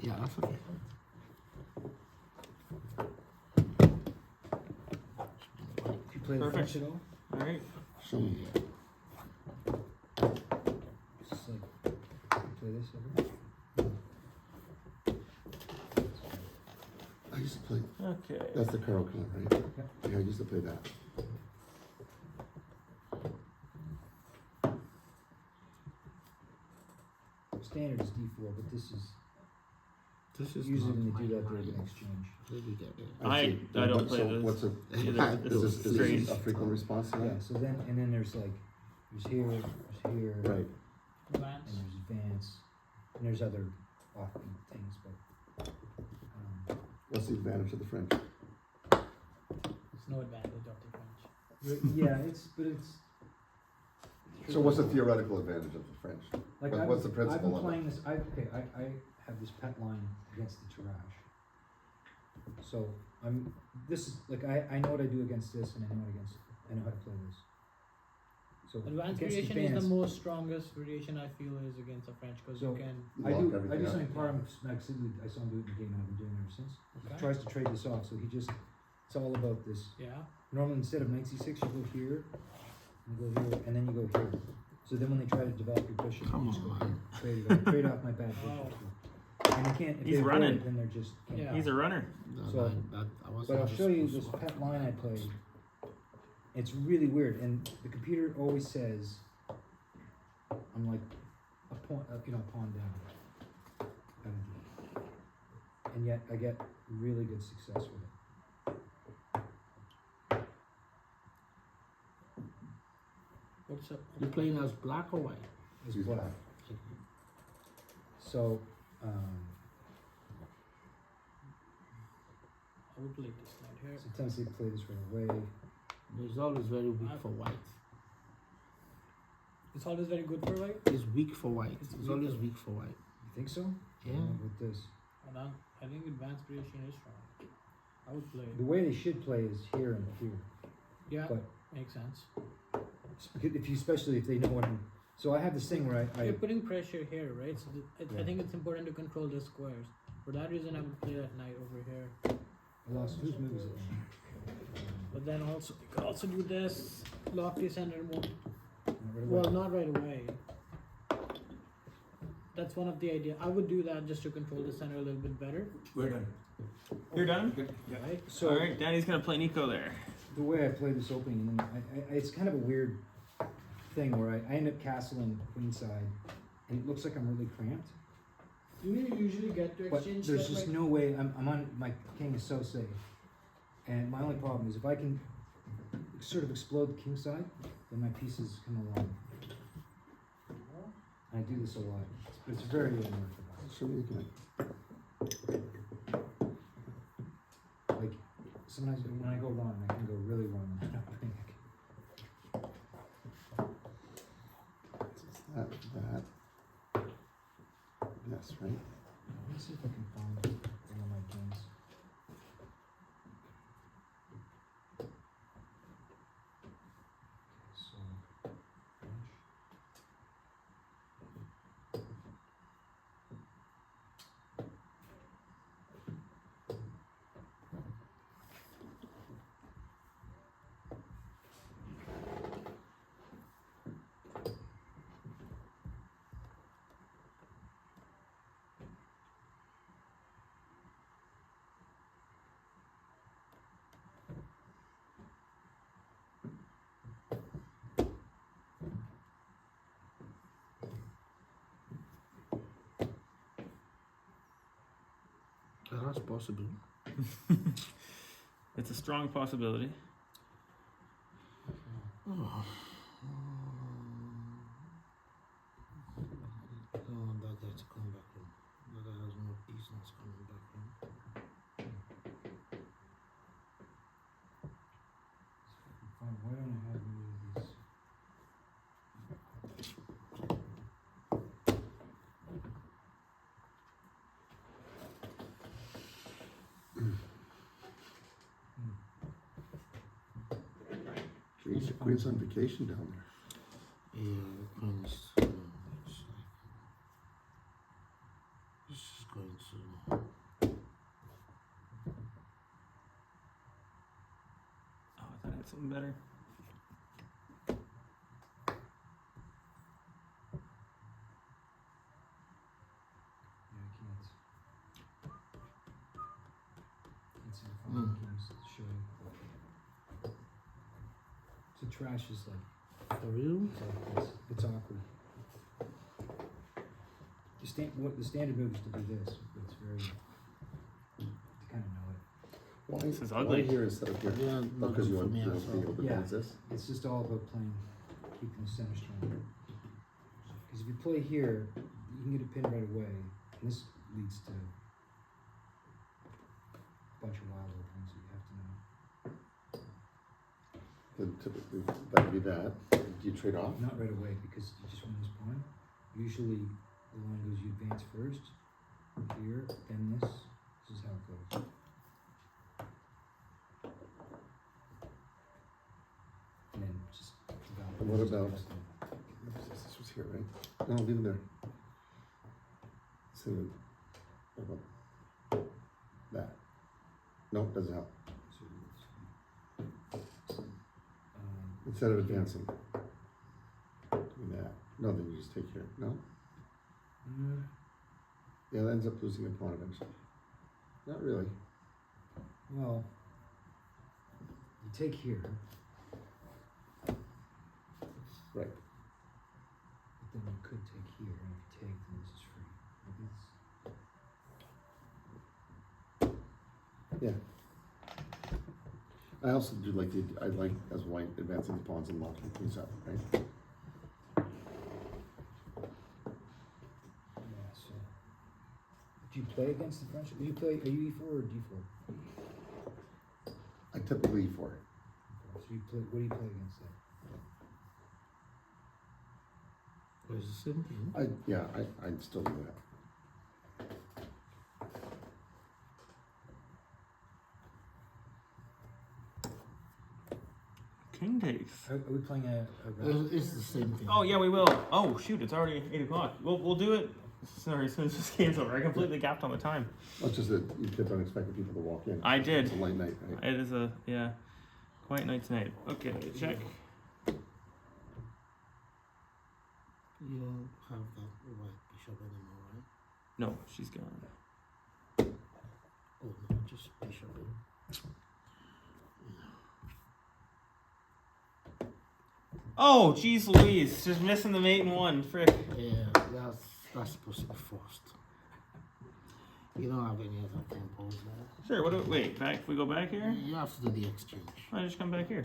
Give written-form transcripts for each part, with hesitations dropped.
Yeah, that's okay. If you play the French at all, All right. Show me. it's just like play this over. I used to play. Okay. That's the Carol Club, right? Yep. Yeah, I used to play that. Standard is D4, but this is This is usually not when my they do that, they're mind. gonna exchange. Where do you get it? I see. don't What- play so this. What's a Either. is this Strange. a frequent response to that? Yeah, so then, and then there's like, there's here, Right. and there's advance, and there's other offbeat things, but, What's the advantage of the French? There's no advantage of the French. yeah, it's. So what's the theoretical advantage of the French? Like what's the principle I've been of it? playing this, I have this pet line against the tirage. So this is, like, I know what I do against this, and I know how to play this. So Advanced against variation is advance, the most strongest variation I feel is against the French because So- you can. I Lock do everything up. something part of Max Sidley, I saw him do it in the game, and I've been doing it ever since. He Okay. tries to trade this off, so it's all about this. Yeah. Normally, instead of knight c6, you go here, and you go here, and then you go here. So then when they try to develop your bishop, Come you just go on. here, trade off my bad bishop. And you can't, if He's they avoid running. it, then they're just, can't. Yeah. He's a runner. No, So- I wasn't But I'll show you supposed this to- pet line I played. It's really weird, and the computer always says I'm like a pawn down. And yet I get really good success with it. What's up? You playing as black or white? It's He's black. black. So I would play this knight here. sometimes they play this right away. It's always very weak for white. It's always very good for white. It's weak for white. It's It's weak always for- weak for white. You think so? Yeah. With this. And I think advanced variation is strong. I would play. The way they should play is here and here. Yeah, But makes sense. if you, especially if they know what I'm, so I have this thing where I You're putting pressure here, right? So Yeah. I think it's important to control the squares. For that reason, I would play that knight over here. I lost whose move is it? But then also you could also do this, lock the center more. Not right away. Well, not right away. That's one of the ideas. I would do that just to control the center a little bit better. We're done. You're done? Right? So All right, Danny's gonna play Nico there. the way I play this opening, and then it's kind of a weird thing where I end up castling queenside, and it looks like I'm really cramped. Do you usually get to But exchange there's that, just like- no way. I'm on, my king is so safe, and my only problem is if I can sort of explode the king side, then my pieces come along. I do this a lot. It's very unorthodox. Show me again. Like sometimes when I go wrong, I can go really wrong. And I don't think I can. That. Yes, right? Let me see if I can find one of my kings. So, French. That's possible. It's a strong possibility. Oh. Oh, that guy's coming back home. That guy has no peace and is coming back home. Fine, why don't I have any of these? Jeez, the Queen's on vacation down there. Yeah, the Queen's. It's like. She's going So Oh, I thought I had something better. Yeah, I can't see the final games to show you. So trash is like, for real? it's awkward. The standard move is to do this, but it's very, to kind of know it. Why, This is why ugly. here instead of here? Yeah, not Because good you for want me to as be well. able to Yeah. advance this? It's just all about playing, keeping the center strong. Because if you play here, you can get a pin right away, and this leads to a bunch of wild openings that you have to know. Then typically, that'd be that. Do you trade off? Not right away, because you just win this pawn. Usually, the line goes you advance first, here, then this. This is how it goes. And then just develop. And what about- This was here, right? No, leave it there. So, what about that? No, it doesn't help. Instead of advancing. Doing that. No, then you just take here. No? Yeah, that ends up losing a pawn eventually. Not really. Well, you take here, Right. but then you could take here, and if you take, then this is free. Like Yeah. I also do like I like as white advancing the pawns and locking things up, right? yeah, so. Do you play against the French? Are you E4 or D4? I typically E4. So you play, what do you play against that? It's the same thing. I'd still do that. King takes. Are we playing a It's the same thing. Oh yeah, we will. Oh shoot, it's already 8 o'clock. We'll do it. Sorry, as soon as this game's over. I completely gapped on the time. Not just that you kept on expecting people to walk in. I did. It's a late night, right? It is a quiet night tonight. Okay, check. You don't have that white bishop anymore, right? No, she's gone. Oh no, just bishop. Oh, jeez Louise, just missing the mate in one. Frick. Yeah, that's supposed to be forced. You don't have any other tempos there. Sure. What? Wait, back. If we go back here, You have to do the exchange. I just come back here.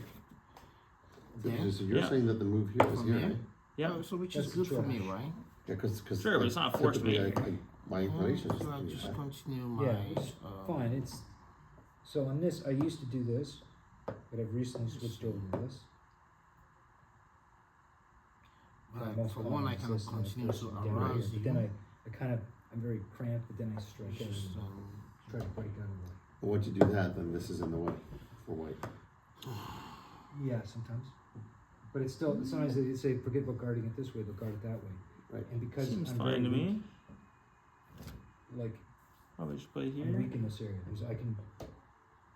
Then, So you're Yeah. saying that the move here is From here, here? right? Yeah. So which That's is good for me, trash. right? Yeah, because Sure, but it's not forced typically mate. my inclination is So to I'll do just that. continue my. Yeah, it's fine. It's so on this. I used to do this, but I've recently switched over to this. Right, Most for one, I common cannot is this, and continue of to course, down arouse here. you. But then I'm very cramped. But then I strike out. Just, Try to break out of it. But once you do that, then this is in the way for white. Yeah, sometimes. But it's still sometimes they say forget about guarding it this way, but guard it that way. Right. And because Seems I'm fine very to weak, me. like Probably just play I'm here. weak in this area. I can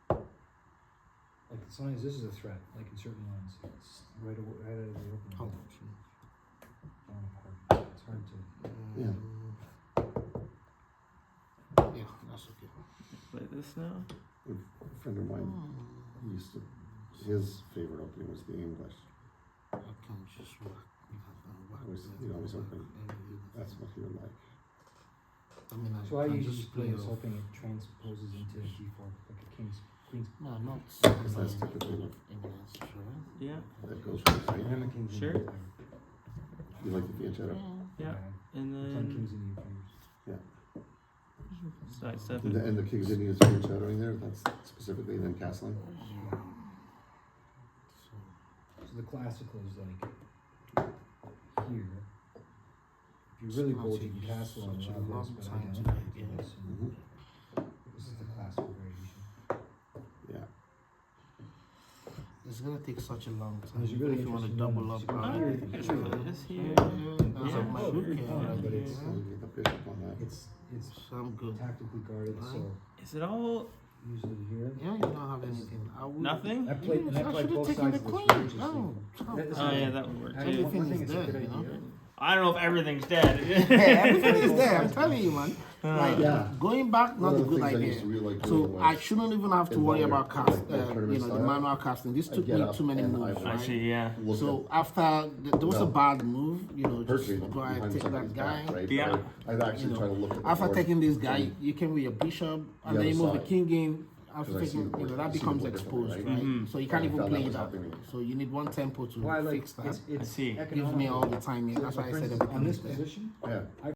like sometimes this is a threat. Like in certain lines, it's right out of the open. How Falling apart. It's hard to. Yeah. Yeah, that's okay. Play this now. A friend of mine, he used to, his favorite opening was the English. I can just work. He'd always open. That's what he would like. I mean, So I can usually just play this, off. hoping it transposes into D4 like a queen's. No, not Because that's typically what eminence, right? Yeah. that goes with, right? And I'm a king's Sure. in the You like the fianchetto? Yeah. And Playing then kings in the inferiors. side step. And the King's Indian is fianchettoing there, that's specifically then castling? Yeah. So the classical is like here. If you're really bold, you can castle on Such a a lot long of this, but I time don't. to I play do game. this, and Mhm. this is the classical variation. Yeah. It's gonna take such a long time. There's a really if you want to interesting double one. up. See, Oh, here, I think it's here. this here. That's Yeah. up my Oh, rook very here, fine, right? but it's- So you get the bishop on that. It's So I'm good. tactically guarded, so Is it all usually here. Yeah, you don't have anything. I would. nothing? I played, and I Yes, I played should've both taken sides the of this. queen. very interesting. No, That is Oh yeah, a- that would work I- too. Everything one thing is it's a there, good you know? idea. I don't know if everything's dead. Yeah, everything is there. I'm telling you, man. Like Yeah. going back, not One a of the good things I idea. used to really like So doing I was shouldn't even have to in worry other, about cast, like, tournament you know, the style, manual casting. This I'd took get me up too many and I moves, would I right? see, yeah. look So at after there was a No. bad move, you know, just Hercules go ahead behind take that somebody's guy. back, right? Yeah. Or I've actually You know, tried to look at the After board taking this guy, from you can with your bishop, and the then you other move the side. king in. After 'Cause I see taking, the you know, board- that I see the becomes board differently, exposed, right? right? Mhm. So you can't I even found play that was that. helping me. So you need one tempo to Why, like, fix that. it's I see. Gives me all the time. Yeah, that's why I said For instance, everything on is this there. position, Yeah.